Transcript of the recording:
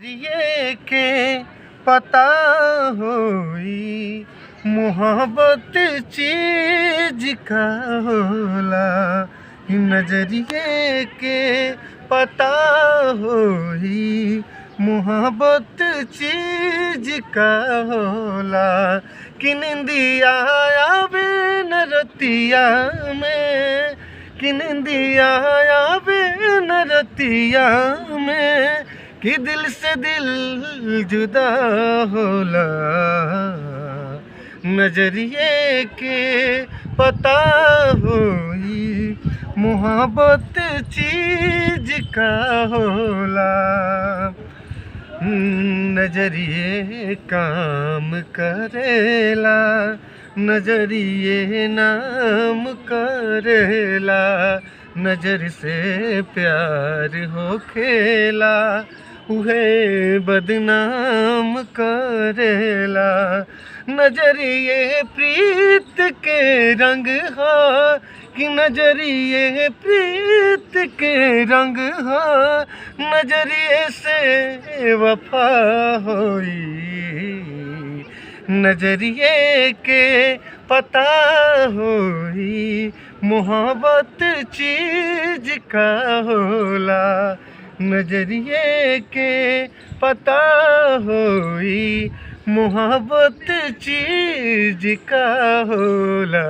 ये के पता होई मोहब्बत चीज का होला। नजरिए के पता होई मोहब्बत चीज का होला। कि निंदिया आवे न रतिया में, कि निंदिया आवे न रतिया में, कि दिल से दिल जुदा होला। नजरिए के पता होई मोहब्बत चीज का होला। नजरिए काम करेला, नजरिए नाम करेला। नजर से प्यार हो खेला उहे बदनाम करेला। नजरिए प्रीत के रंग हा, कि नजरिए प्रीत के रंग हा। नजरिए से वफा होई, नजरिए के पता होई मोहब्बत चीज का होला। नजरिए के पता होई मोहब्बत चीज का होला।